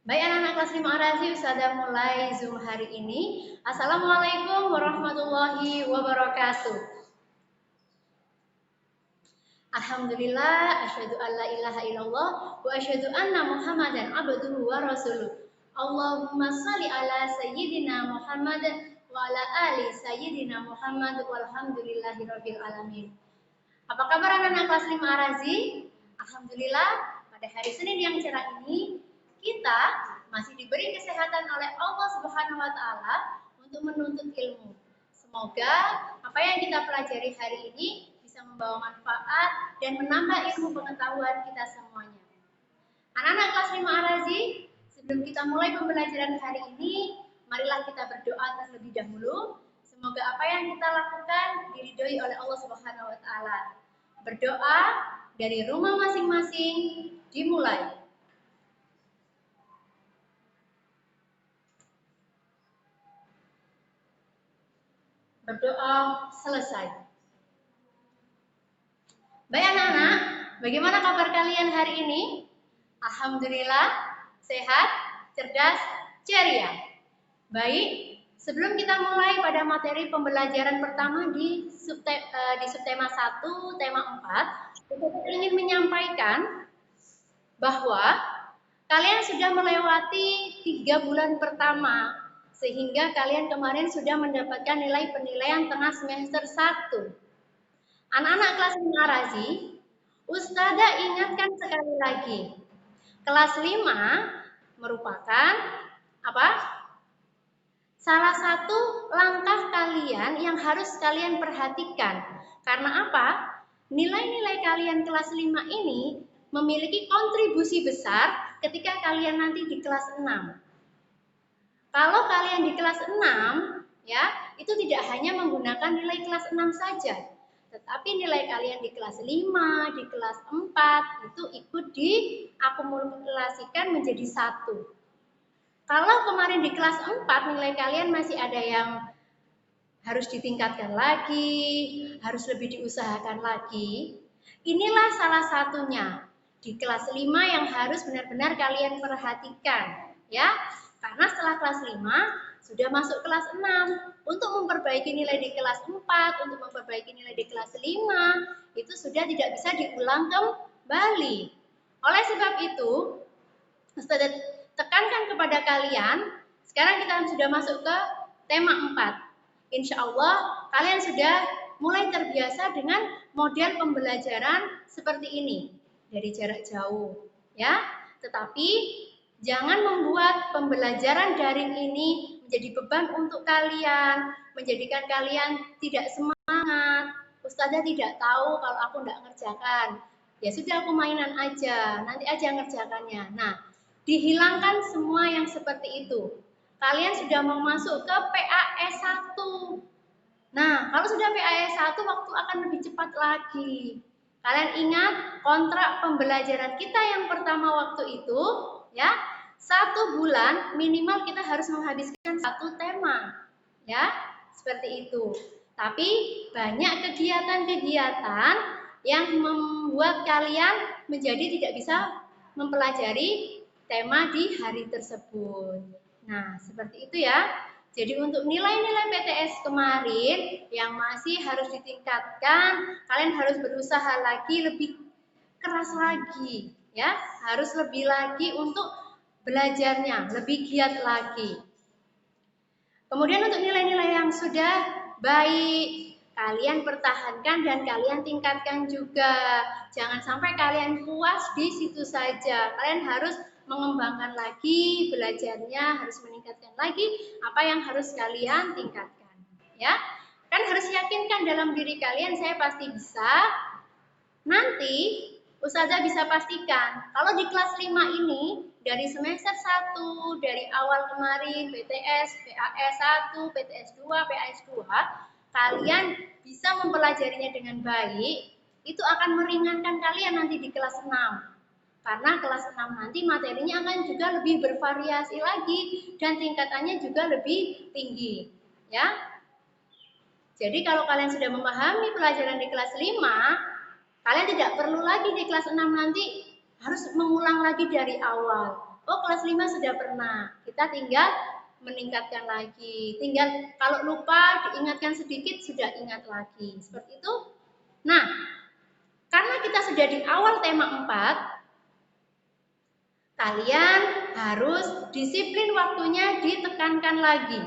Baik anak-anak kelas 5 Arazi, sudah mulai Zoom hari ini. Assalamualaikum warahmatullahi wabarakatuh. Alhamdulillah, asyhadu an la ilaha illallah wa asyhadu anna Muhammadan abduhu wa rasuluh. Allahumma shalli ala sayyidina Muhammad wa ala ali sayyidina Muhammad walhamdulillahi rabbil alamin. Apa kabar anak-anak kelas 5 Arazi? Alhamdulillah, pada hari Senin yang cerah ini kita masih diberi kesehatan oleh Allah Subhanahu wa taala untuk menuntut ilmu. Semoga apa yang kita pelajari hari ini bisa membawa manfaat dan menambah ilmu pengetahuan kita semuanya. Anak-anak kelas 5 Arazi, sebelum kita mulai pembelajaran hari ini, marilah kita berdoa terlebih dahulu. Semoga apa yang kita lakukan diridhoi oleh Allah Subhanahu wa taala. Berdoa dari rumah masing-masing dimulai. Berdoa selesai. Baik anak-anak, bagaimana kabar kalian hari ini? Alhamdulillah, sehat, cerdas, ceria. Baik, sebelum kita mulai pada materi pembelajaran pertama di subtema 1, tema 4, kita ingin menyampaikan bahwa kalian sudah melewati 3 bulan pertama, sehingga kalian kemarin sudah mendapatkan nilai penilaian tengah semester 1. Anak-anak kelas 5 Arazi, Ustazah ingatkan sekali lagi, kelas 5 merupakan apa? Salah satu langkah kalian yang harus kalian perhatikan. Karena apa? Nilai-nilai kalian kelas 5 ini memiliki kontribusi besar ketika kalian nanti di kelas 6. Kalau kalian di kelas 6, ya, itu tidak hanya menggunakan nilai kelas 6 saja, tetapi nilai kalian di kelas 5, di kelas 4 itu ikut diakumulasikan menjadi 1. Kalau kemarin di kelas 4 nilai kalian masih ada yang harus ditingkatkan lagi, harus lebih diusahakan lagi, inilah salah satunya di kelas 5 yang harus benar-benar kalian perhatikan, ya. Karena setelah kelas 5 sudah masuk kelas 6. Untuk memperbaiki nilai di kelas 4, untuk memperbaiki nilai di kelas 5, itu sudah tidak bisa diulang kembali. Oleh sebab itu, Ustazah tekankan kepada kalian, sekarang kita sudah masuk ke tema 4. Insya Allah kalian sudah mulai terbiasa dengan model pembelajaran seperti ini dari jarak jauh, ya. Tetapi jangan membuat pembelajaran daring ini menjadi beban untuk kalian, menjadikan kalian tidak semangat. Ustazah tidak tahu kalau aku tidak ngerjakan. Ya sudah, aku mainan aja, nanti aja ngerjakannya. Nah, dihilangkan semua yang seperti itu. Kalian sudah mau masuk ke PAS 1. Nah, kalau sudah PAS 1 waktu akan lebih cepat lagi. Kalian ingat kontrak pembelajaran kita yang pertama waktu itu, ya, 1 bulan minimal kita harus menghabiskan 1 tema, ya, seperti itu. Tapi banyak kegiatan-kegiatan yang membuat kalian menjadi tidak bisa mempelajari tema di hari tersebut. Nah, seperti itu ya. Jadi untuk nilai-nilai PTS kemarin yang masih harus ditingkatkan, kalian harus berusaha lagi, lebih keras lagi, ya. Harus lebih lagi untuk belajarnya, lebih giat lagi. Kemudian untuk nilai-nilai yang sudah baik, kalian pertahankan dan kalian tingkatkan juga. Jangan sampai kalian puas di situ saja. Kalian harus mengembangkan lagi belajarnya, harus meningkatkan lagi apa yang harus kalian tingkatkan, ya. Kan harus yakinkan dalam diri kalian, saya pasti bisa. Nanti Ustazah bisa pastikan kalau di kelas 5 ini dari semester 1, dari awal kemarin PTS, PAS 1, PTS 2, PAS 2, kalian bisa mempelajarinya dengan baik, itu akan meringankan kalian nanti di kelas 6. Karena kelas 6 nanti materinya akan juga lebih bervariasi lagi dan tingkatannya juga lebih tinggi, ya. Jadi kalau kalian sudah memahami pelajaran di kelas 5, kalian tidak perlu lagi di kelas 6 nanti harus mengulang lagi dari awal. Oh, kelas 5 sudah pernah. Kita tinggal meningkatkan lagi. Tinggal kalau lupa diingatkan sedikit sudah ingat lagi. Seperti itu. Nah, karena kita sudah di awal tema 4, kalian harus disiplin waktunya ditekankan lagi.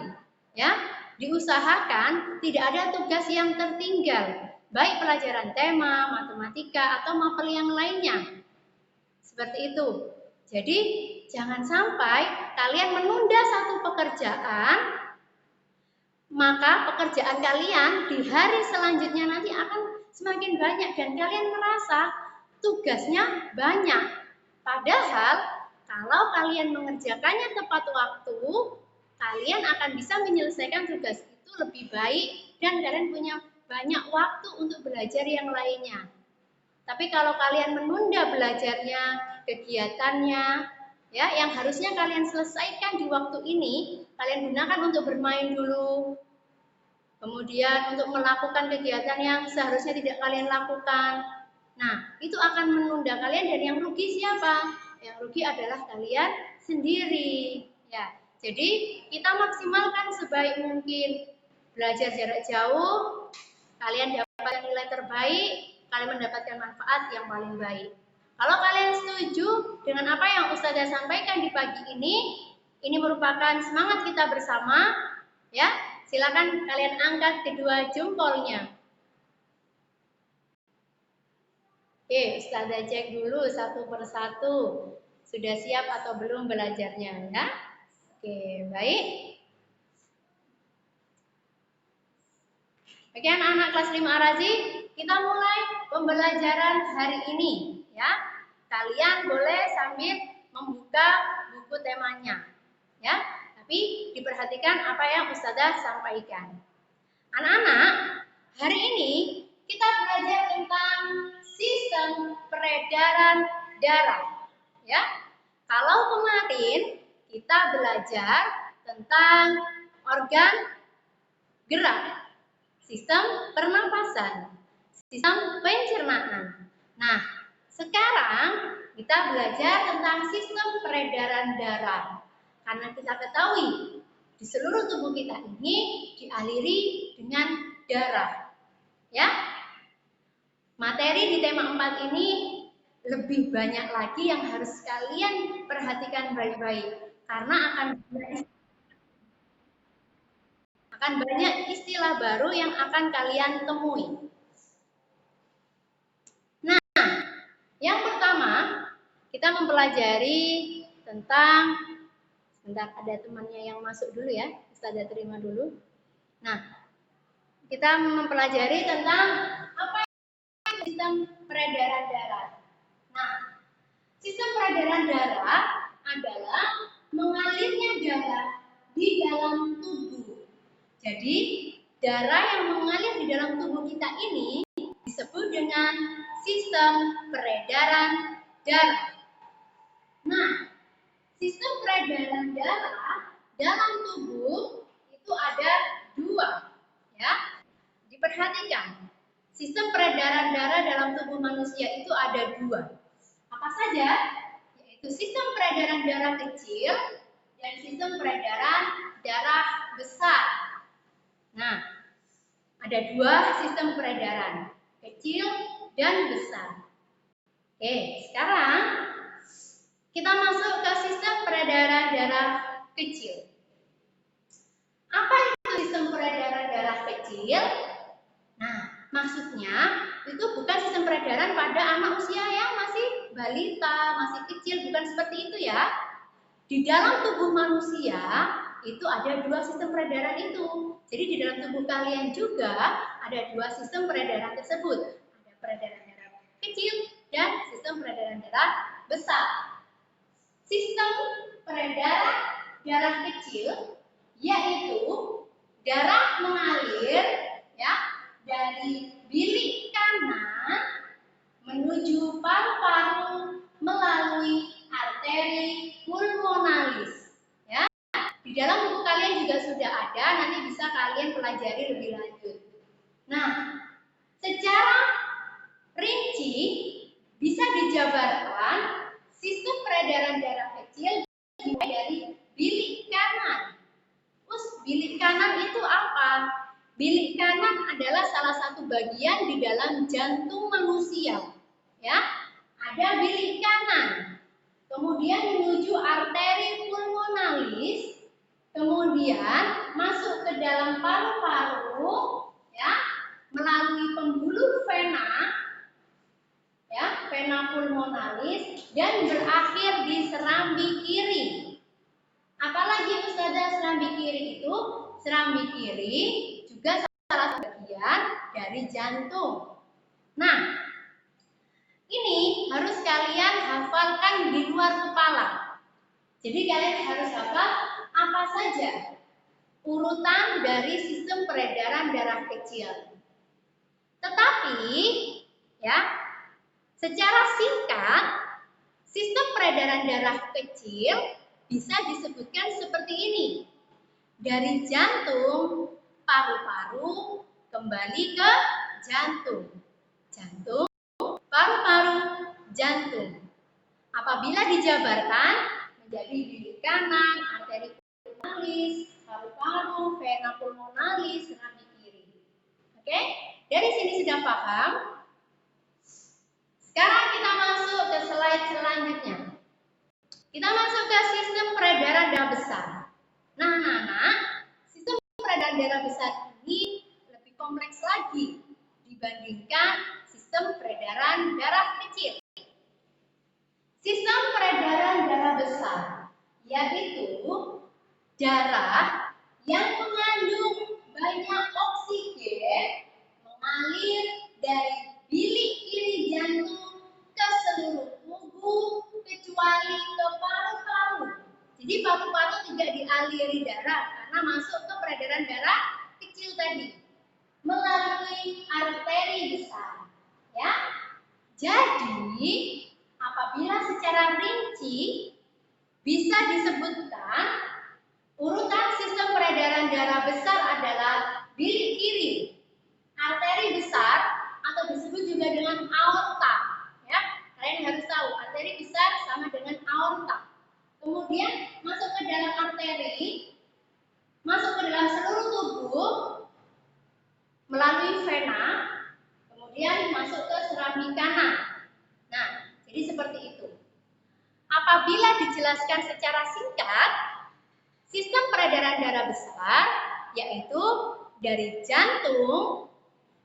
Ya, diusahakan tidak ada tugas yang tertinggal, baik pelajaran tema, matematika atau mapel yang lainnya. Seperti itu. Jadi, jangan sampai kalian menunda satu pekerjaan, maka pekerjaan kalian di hari selanjutnya nanti akan semakin banyak dan kalian merasa tugasnya banyak. Padahal, kalau kalian mengerjakannya tepat waktu, kalian akan bisa menyelesaikan tugas itu lebih baik dan kalian punya banyak waktu untuk belajar yang lainnya. Tapi kalau kalian menunda belajarnya, kegiatannya, ya, yang harusnya kalian selesaikan di waktu ini, kalian gunakan untuk bermain dulu. Kemudian untuk melakukan kegiatan yang seharusnya tidak kalian lakukan. Nah, itu akan menunda kalian dan yang rugi siapa? Yang rugi adalah kalian sendiri. Ya, jadi kita maksimalkan sebaik mungkin. Belajar jarak jauh, kalian dapat nilai terbaik, kalian mendapatkan manfaat yang paling baik. Kalau kalian setuju dengan apa yang Ustazah sampaikan di pagi ini merupakan semangat kita bersama, ya. Silakan kalian angkat kedua jempolnya. Oke, Ustazah cek dulu satu persatu. Sudah siap atau belum belajarnya, ya? Oke, baik. Oke, anak-anak kelas 5 Arazi, kita mulai pembelajaran hari ini, ya. Kalian boleh sambil membuka buku temanya, ya. Tapi diperhatikan apa yang Ustazah sampaikan. Anak-anak, hari ini kita belajar tentang sistem peredaran darah, ya. Kalau kemarin kita belajar tentang organ gerak, sistem pernapasan, sistem pencernaan. Nah, sekarang kita belajar tentang sistem peredaran darah. Karena kita ketahui di seluruh tubuh kita ini dialiri dengan darah. Ya. Materi di tema 4 ini lebih banyak lagi yang harus kalian perhatikan baik-baik karena akan banyak istilah baru yang akan kalian temui. Nah, yang pertama kita mempelajari tentang, sebentar ada temannya yang masuk dulu ya, Ustazah terima dulu. Nah, kita mempelajari tentang apa yang sistem peredaran darah. Nah, sistem peredaran darah adalah mengalirnya darah di dalam tubuh. Jadi, darah yang mengalir di dalam tubuh kita ini disebut dengan sistem peredaran darah. Nah, sistem peredaran darah dalam tubuh itu ada 2, ya. Diperhatikan, sistem peredaran darah dalam tubuh manusia itu ada 2. Apa saja? Yaitu sistem peredaran darah kecil dan sistem peredaran darah besar. Nah, ada 2 sistem peredaran, kecil dan besar. Oke, sekarang kita masuk ke sistem peredaran darah kecil. Apa itu sistem peredaran darah kecil? Nah, maksudnya itu bukan sistem peredaran pada anak usia yang masih balita, masih kecil, bukan seperti itu ya. Di dalam tubuh manusia itu ada 2 sistem peredaran itu. Jadi di dalam tubuh kalian juga ada 2 sistem peredaran tersebut. Ada peredaran darah kecil dan sistem peredaran darah besar. Sistem peredaran darah kecil yaitu darah mengalir, ya, dari bilik kanan menuju paru-paru melalui arteri pulmonalis. Ya, di dalam buku kalian juga sudah ada, nanti bisa kalian pelajari lebih lanjut. Nah, secara rinci bisa dijabarkan sistem peredaran darah kecil bilik kanan adalah salah satu bagian di dalam jantung manusia. Ya, ada bilik kanan, kemudian menuju arteri pulmonalis, kemudian masuk ke dalam paru-paru, ya, melalui pembuluh vena, ya, vena pulmonalis, dan berakhir di serambi kiri. Apalagi Ustazah serambi kiri itu? Serambi kiri juga salah satu bagian dari jantung. Nah, ini harus kalian hafalkan di luar kepala. Jadi kalian harus hafal apa saja urutan dari sistem peredaran darah kecil. Tetapi, ya, secara singkat, sistem peredaran darah kecil bisa disebutkan seperti ini. Dari jantung, paru-paru, kembali ke jantung. Jantung, paru-paru, jantung. Apabila dijabarkan menjadi bilik kanan, arteri pulmonalis, paru-paru, vena pulmonalis, serambi kiri. Oke? Dari sini sudah paham? Sekarang kita masuk ke slide selanjutnya. Kita masuk ke sistem peredaran darah besar. Nah, anak-anak, sistem peredaran darah besar ini lebih kompleks lagi dibandingkan sistem peredaran darah kecil. Sistem peredaran darah besar yaitu darah yang mengandung banyak oksigen mengalir dari bilik kiri jantung ke seluruh tubuh kecuali ke paru-paru. Jadi paru-paru tidak dialiri darah karena masuk ke peredaran darah kecil tadi melalui arteri besar. Ya. Jadi apabila secara rinci bisa disebutkan urutan sistem peredaran darah besar adalah bilik kiri, arteri besar atau disebut juga dengan aorta. Ya, kalian harus tahu arteri besar sama dengan aorta. Kemudian masuk ke dalam arteri, masuk ke dalam seluruh tubuh melalui vena, kemudian masuk ke serambi kanan. Nah, jadi seperti itu. Apabila dijelaskan secara singkat, sistem peredaran darah besar yaitu dari jantung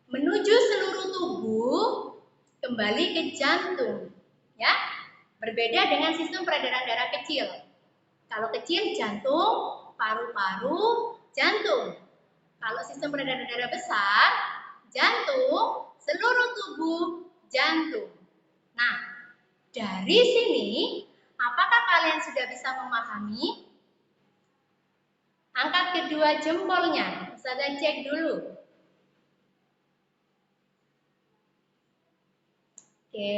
menuju seluruh tubuh kembali ke jantung. Ya, berbeda dengan sistem peredaran darah kecil. Kalau kecil jantung, paru-paru, jantung. Kalau sistem peredaran darah besar, jantung, seluruh tubuh, jantung. Nah, dari sini, apakah kalian sudah bisa memahami? Angkat kedua jempolnya, Ustazah cek dulu. Oke.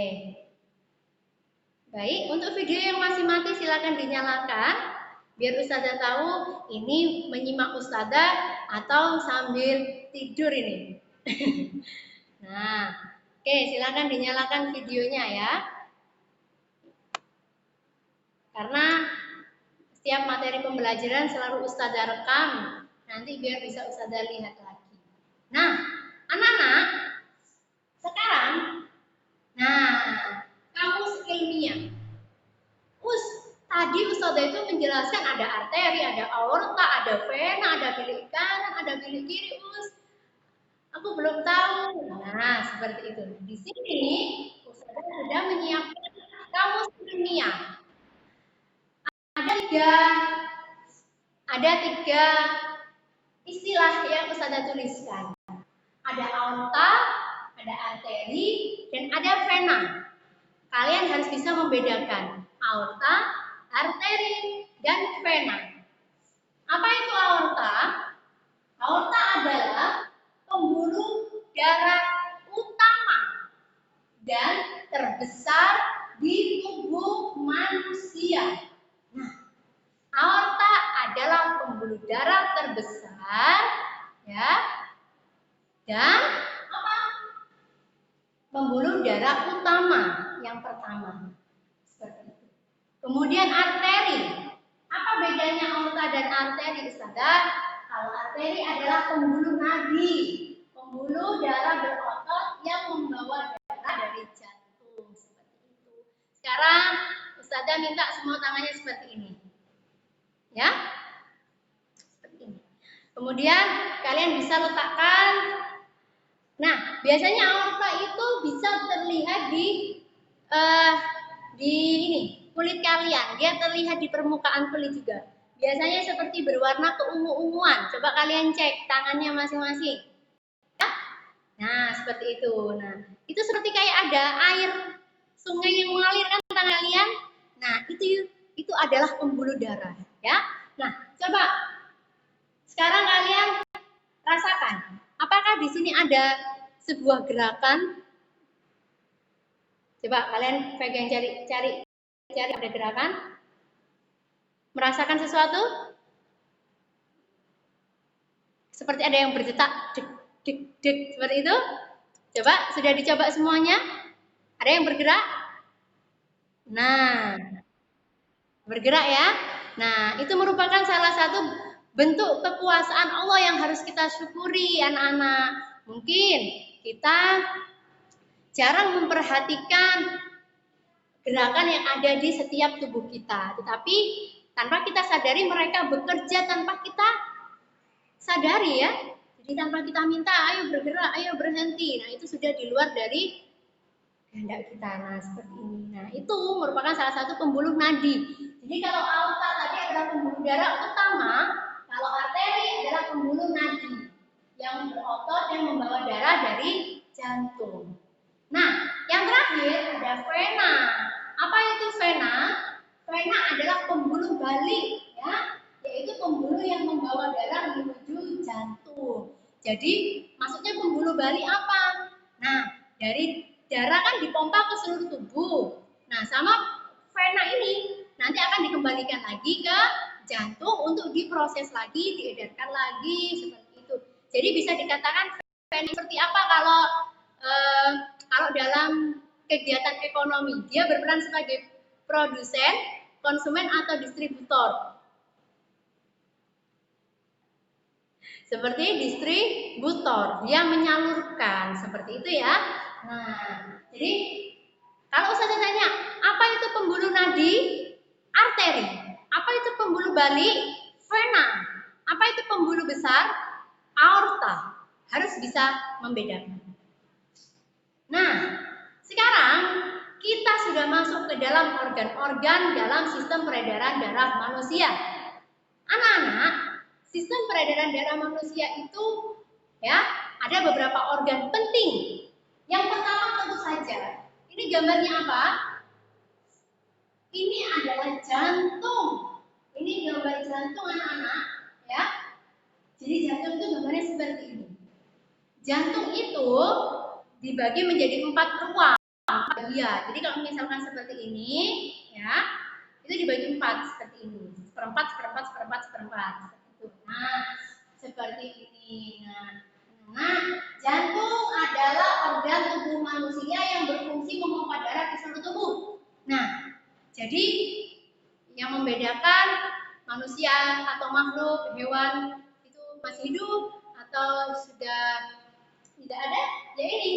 Baik, untuk video yang masih mati silakan dinyalakan. Biar Ustazah tahu ini menyimak Ustazah atau sambil tidur ini. Nah, oke, silakan dinyalakan videonya ya. Karena setiap materi pembelajaran selalu Ustazah rekam, nanti biar bisa Ustazah lihat lagi. Nah, anak-anak, sekarang, kamus ilmiah. Tadi Ustazah itu menjelaskan ada arteri, ada aorta, ada vena, ada bilik kanan, ada bilik kiri. Aku belum tahu. Nah, seperti itu. Di sini Ustazah sudah menyiapkan kamus ilmiah. Ada tiga istilah yang Ustazah tuliskan. Ada aorta, ada arteri, dan ada vena. Kalian harus bisa membedakan aorta, arteri, dan vena. Apa itu aorta? Aorta adalah pembuluh darah utama dan terbesar di tubuh manusia. Nah, aorta adalah pembuluh darah terbesar, ya, dan apa? Pembuluh darah utama yang pertama. Seperti itu. Kemudian arteri. Apa bedanya aorta dan arteri, Ustazah? Kalau arteri adalah pembuluh nadi, pembuluh darah berotot yang membawa darah dari jantung. Seperti itu. Sekarang Ustazah minta semua tangannya seperti ini. Ya, seperti ini. Kemudian kalian bisa letakkan. Nah, biasanya aorta itu bisa terlihat di ini kulit kalian. Dia terlihat di permukaan kulit juga. Biasanya seperti berwarna keungu-unguan. Coba kalian cek tangannya masing-masing. Ya? Nah, seperti itu. Nah, itu seperti kayak ada air sungai yang mengalir kan tangan kalian. Nah, itu adalah pembuluh darah, ya. Nah, coba sekarang kalian rasakan. Apakah di sini ada sebuah gerakan? Coba kalian pegang cari ada gerakan. Merasakan sesuatu? Seperti ada yang berdetak, dek, dek, dek, seperti itu. Coba, sudah dicoba semuanya? Ada yang bergerak? Nah, bergerak ya. Nah, itu merupakan salah satu bentuk kekuasaan Allah yang harus kita syukuri, anak-anak. Mungkin kita jarang memperhatikan gerakan yang ada di setiap tubuh kita, tetapi tanpa kita sadari mereka bekerja tanpa kita sadari ya. Jadi tanpa kita minta, ayo bergerak, ayo berhenti. Nah, itu sudah di luar dari kehendak kita. Nah, seperti ini. Nah, itu merupakan salah satu pembuluh nadi. Jadi kalau aorta tadi adalah pembuluh darah utama, kalau arteri adalah pembuluh nadi yang berotot yang membawa darah dari jantung. Nah, yang terakhir ada vena. Apa itu vena? Vena adalah pembuluh balik, ya, yaitu pembuluh yang membawa darah menuju jantung. Jadi, maksudnya pembuluh balik apa? Nah, dari darah kan dipompa ke seluruh tubuh. Nah, sama vena ini nanti akan dikembalikan lagi ke jantung untuk diproses lagi, diedarkan lagi seperti itu. Jadi bisa dikatakan vena seperti apa kalau dalam kegiatan ekonomi, dia berperan sebagai produsen, konsumen atau distributor. Seperti distributor, dia menyalurkan seperti itu ya. Nah, jadi kalau Ustazah tanya, apa itu pembuluh nadi? Arteri. Apa itu pembuluh balik? Vena. Apa itu pembuluh besar? Aorta. Harus bisa membedakan. Nah, sekarang kita sudah masuk ke dalam organ-organ dalam sistem peredaran darah manusia. Anak-anak, sistem peredaran darah manusia itu ya ada beberapa organ penting. Yang pertama tentu saja, ini gambarnya apa? Ini adalah jantung. Ini gambar jantung anak-anak, ya. Jadi jantung itu gambarnya seperti ini. Jantung itu dibagi menjadi 4 ruang bagian. Jadi kalau misalkan seperti ini, ya, itu dibagi 4 seperti ini. Seperempat, seperempat, seperempat, seperempat. Nah, seperti ini. Nah, jantung adalah organ tubuh manusia yang berfungsi memompa darah ke seluruh tubuh. Nah, jadi yang membedakan manusia atau makhluk hewan itu masih hidup atau sudah tidak ada, ya ini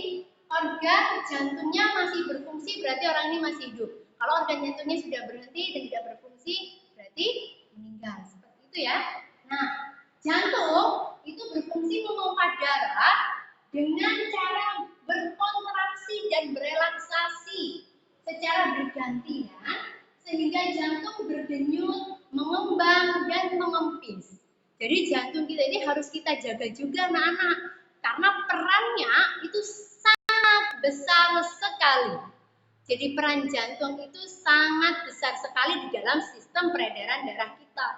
organ jantungnya masih berfungsi berarti orang ini masih hidup. Kalau organ jantungnya sudah berhenti dan tidak berfungsi berarti meninggal. Seperti itu ya. Nah, jantung itu berfungsi memompa darah dengan cara berkontraksi dan berelaksasi secara bergantian sehingga jantung berdenyut, mengembang dan mengempis. Jadi jantung kita ini harus kita jaga juga anak-anak karena perannya itu sangat besar sekali. Jadi peran jantung itu sangat besar sekali di dalam sistem peredaran darah kita.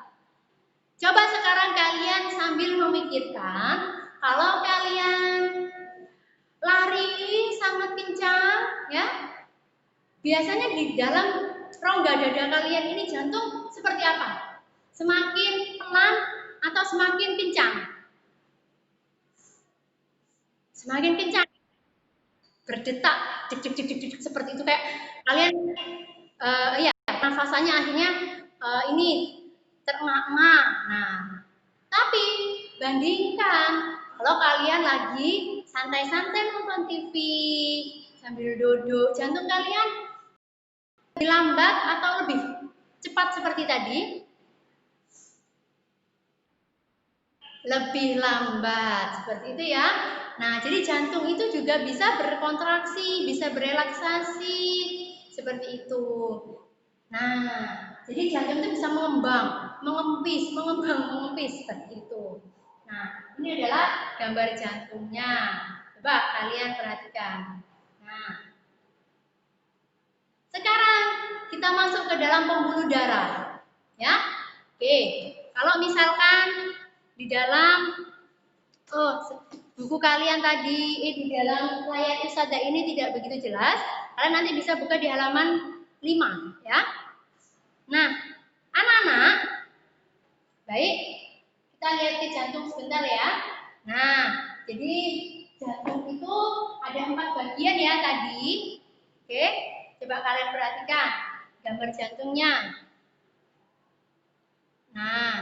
Coba sekarang kalian sambil memikirkan, kalau kalian lari sangat kencang, ya, biasanya di dalam rongga dada kalian ini jantung seperti apa? Semakin pelan atau semakin kencang? Semakin kencang, berdetak, dik, dik, dik, dik, dik, seperti itu kayak kalian, ya, nafasannya akhirnya ini terengah-engah. Nah, tapi Bandingkan kalau kalian lagi santai-santai nonton TV sambil duduk, jantung kalian lebih lambat atau lebih cepat seperti tadi? Lebih lambat, seperti itu ya. Nah, jadi jantung itu juga bisa berkontraksi, bisa berelaksasi, seperti itu. Nah, jadi jantung itu bisa mengembang, mengempis, seperti itu. Nah, ini adalah gambar jantungnya. Coba kalian perhatikan. Nah, sekarang kita masuk ke dalam pembuluh darah. Ya. Oke, kalau misalkan di dalam buku kalian tadi di dalam layar Ustazah ini tidak begitu jelas, kalian nanti bisa buka di halaman 5 ya. Nah, anak-anak, baik, kita lihat ke jantung sebentar ya. Nah, jadi jantung itu ada 4 bagian ya tadi. Oke, coba kalian perhatikan gambar jantungnya. Nah,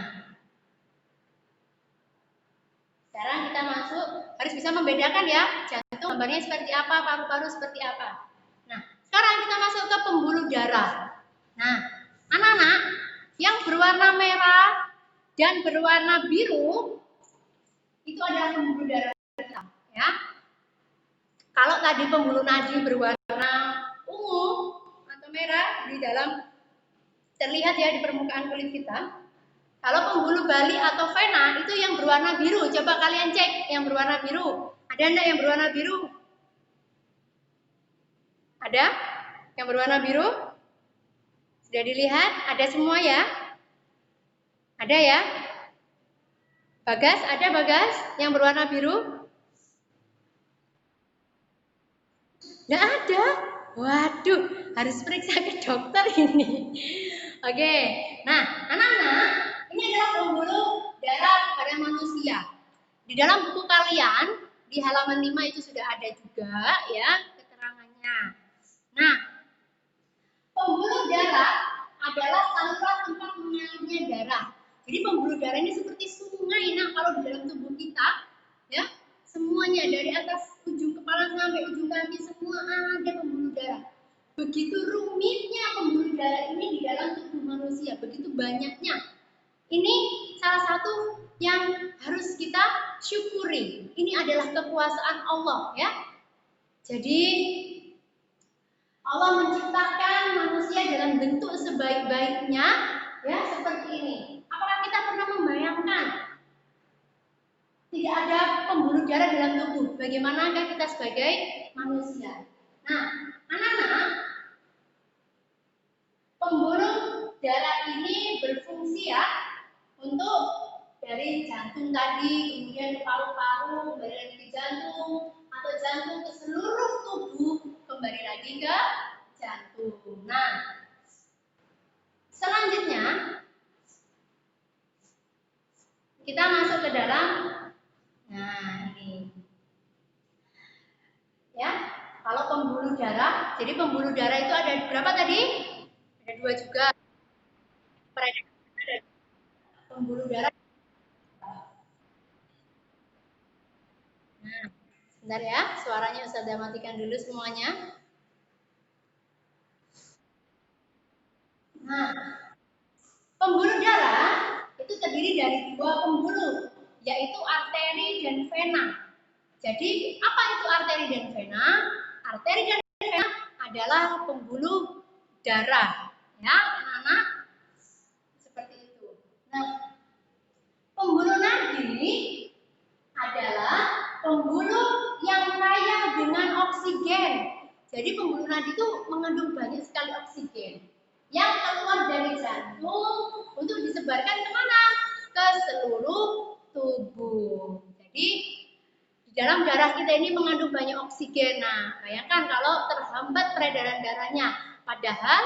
sekarang kita masuk, harus bisa membedakan ya, jantung gambarnya seperti apa, paru-paru seperti apa. Nah, sekarang kita masuk ke pembuluh darah. Nah, anak-anak, yang berwarna merah dan berwarna biru itu adalah pembuluh darah kita, ya. Kalau tadi pembuluh nadi berwarna ungu atau merah di dalam terlihat ya di permukaan kulit kita. Kalau pembuluh bali atau vena itu yang berwarna biru. Coba kalian cek yang berwarna biru. Ada enggak yang berwarna biru? Ada? Yang berwarna biru? Sudah dilihat? Ada semua ya? Ada ya? Bagas, ada Bagas yang berwarna biru? Nggak ada? Waduh, harus periksa ke dokter ini. Oke, nah anak-anak, ini adalah pembuluh darah pada manusia. Di dalam buku kalian, di halaman 5 itu sudah ada juga ya keterangannya. Nah, pembuluh darah adalah saluran tempat mengalirnya darah. Jadi pembuluh darah ini seperti sungai. Nah, kalau di dalam tubuh kita, ya semuanya dari atas ujung kepala sampai ujung kaki semua ada pembuluh darah. Begitu rumitnya pembuluh darah ini di dalam tubuh manusia, begitu banyaknya. Ini salah satu yang harus kita syukuri. Ini adalah kekuasaan Allah ya. Jadi Allah menciptakan manusia dalam bentuk sebaik-baiknya ya seperti ini. Apakah kita pernah membayangkan tidak ada pembuluh darah dalam tubuh? Bagaimanakah kita sebagai manusia? Nah, anak-anak, pembuluh darah ini berfungsi ya untuk dari jantung tadi, kemudian ke paru-paru, kembali lagi ke jantung, atau jantung ke seluruh tubuh, kembali lagi ke jantung. Nah, selanjutnya kita masuk ke dalam, nah ini, ya. Kalau pembuluh darah, jadi pembuluh darah itu ada berapa tadi? Ada 2 juga. Ada pembuluh darah. Nah, sebentar ya, suaranya Ustazah matikan dulu semuanya. Nah, pembuluh darah itu terdiri dari 2 pembuluh, yaitu arteri dan vena. Jadi, apa itu arteri dan vena? Arteri dan vena adalah pembuluh darah, ya, anak-anak. Seperti itu. Nah, pembuluh nadi adalah pembuluh yang kaya dengan oksigen. Jadi pembuluh nadi itu mengandung banyak sekali oksigen yang keluar dari jantung untuk disebarkan kemana? Ke seluruh tubuh. Jadi di dalam darah kita ini mengandung banyak oksigen. Nah, bayangkan kalau terhambat peredaran darahnya. Padahal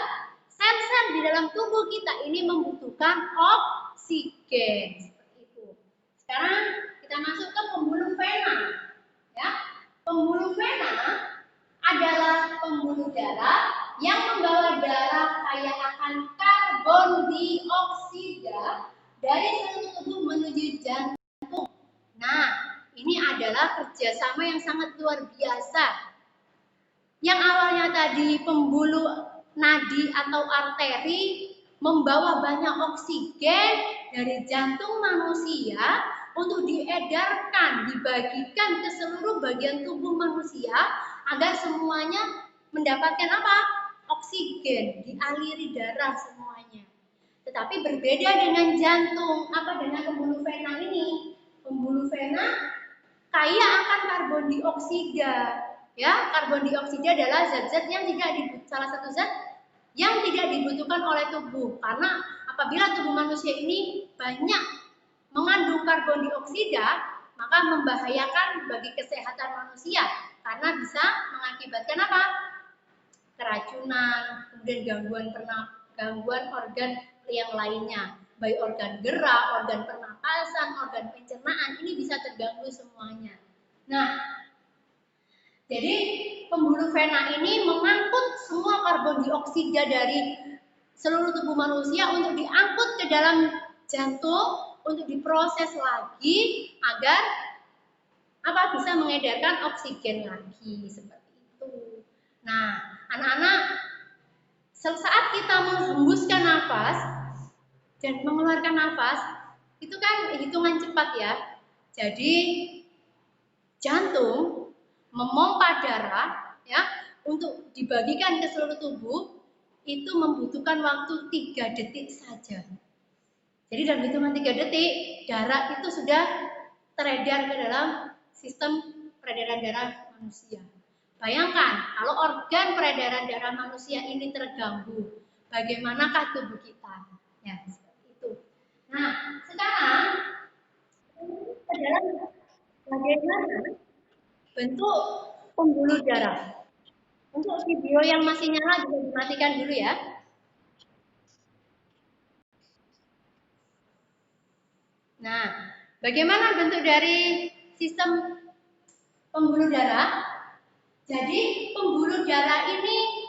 sel-sel di dalam tubuh kita ini membutuhkan oksigen. Seperti itu. Sekarang kita masuk ke pembuluh vena. Ya, pembuluh vena adalah pembuluh darah yang membawa darah kaya akan karbon dioksida dari seluruh tubuh menuju jantung adalah kerjasama yang sangat luar biasa. Yang awalnya tadi pembuluh nadi atau arteri membawa banyak oksigen dari jantung manusia untuk diedarkan, dibagikan ke seluruh bagian tubuh manusia agar semuanya mendapatkan apa? Oksigen, dialiri darah semuanya. Tetapi berbeda dengan jantung, apa dengan pembuluh vena ini? Pembuluh vena kaya akan karbon dioksida. Ya, karbon dioksida adalah zat-zat yang salah satu zat yang tidak dibutuhkan oleh tubuh, karena apabila tubuh manusia ini banyak mengandung karbon dioksida, maka membahayakan bagi kesehatan manusia karena bisa mengakibatkan apa? Keracunan, kemudian gangguan organ yang lainnya, baik organ gerak, organ pernapasan, organ pencernaan, ini bisa terganggu semuanya. Nah, jadi pembuluh vena ini mengangkut semua karbon dioksida dari seluruh tubuh manusia untuk diangkut ke dalam jantung untuk diproses lagi agar apa bisa mengedarkan oksigen lagi seperti itu. Nah, anak-anak, saat kita menghembuskan nafas dan mengeluarkan nafas, itu kan hitungan cepat ya. Jadi jantung memompa darah ya untuk dibagikan ke seluruh tubuh itu membutuhkan waktu 3 detik saja. Jadi dalam hitungan 3 detik darah itu sudah teredar ke dalam sistem peredaran darah manusia. Bayangkan kalau organ peredaran darah manusia ini terganggu, bagaimanakah tubuh kita? Ya, seperti itu. Nah, sekarang adalah bagaimana bentuk pembuluh darah. Untuk video yang masih nyala juga dimatikan dulu ya. Nah, bagaimana bentuk dari sistem pembuluh darah? Jadi pembuluh darah ini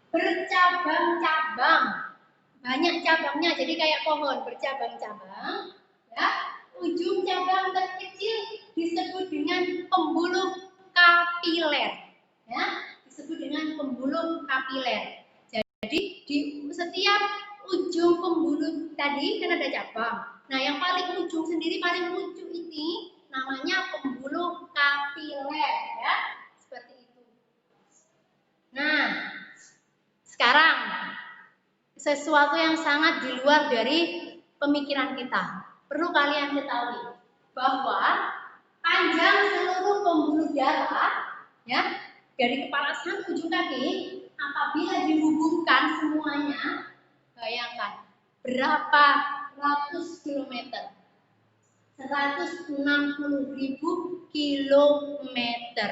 bercabang-cabang, banyak cabangnya, jadi kayak pohon bercabang-cabang. Ya, ujung cabang terkecil disebut dengan pembuluh kapiler. Ya, disebut dengan pembuluh kapiler. Jadi di setiap ujung pembuluh tadi kan ada cabang. Nah, yang paling ujung sendiri paling ujung ini namanya pembuluh kapiler ya. Seperti itu. Nah, sekarang sesuatu yang sangat di luar dari pemikiran kita. Perlu kalian ketahui bahwa panjang seluruh pembuluh darah ya dari kepala sampai ujung kaki apabila dihubungkan semuanya, bayangkan berapa ratus kilometer, 160.000 kilometer.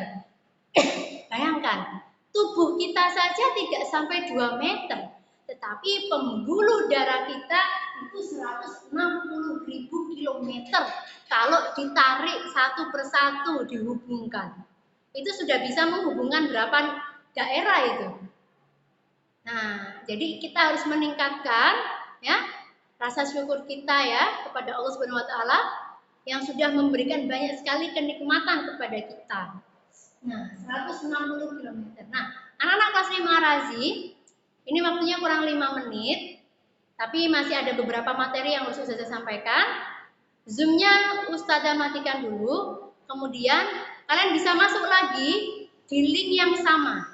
Bayangkan, tubuh kita saja tidak sampai 2 meter, tetapi pembuluh darah kita itu 160.000 kilometer. Kalau ditarik satu persatu dihubungkan, itu sudah bisa menghubungkan berapa daerah itu. Nah, jadi kita harus meningkatkan ya rasa syukur kita ya kepada Allah Subhanahu wa taala yang sudah memberikan banyak sekali kenikmatan kepada kita. Nah, 160 km. Nah, anak-anak kelas 5 Razi, ini waktunya kurang 5 menit, tapi masih ada beberapa materi yang harus saya sampaikan. Zoom-nya Ustazah matikan dulu, kemudian kalian bisa masuk lagi di link yang sama.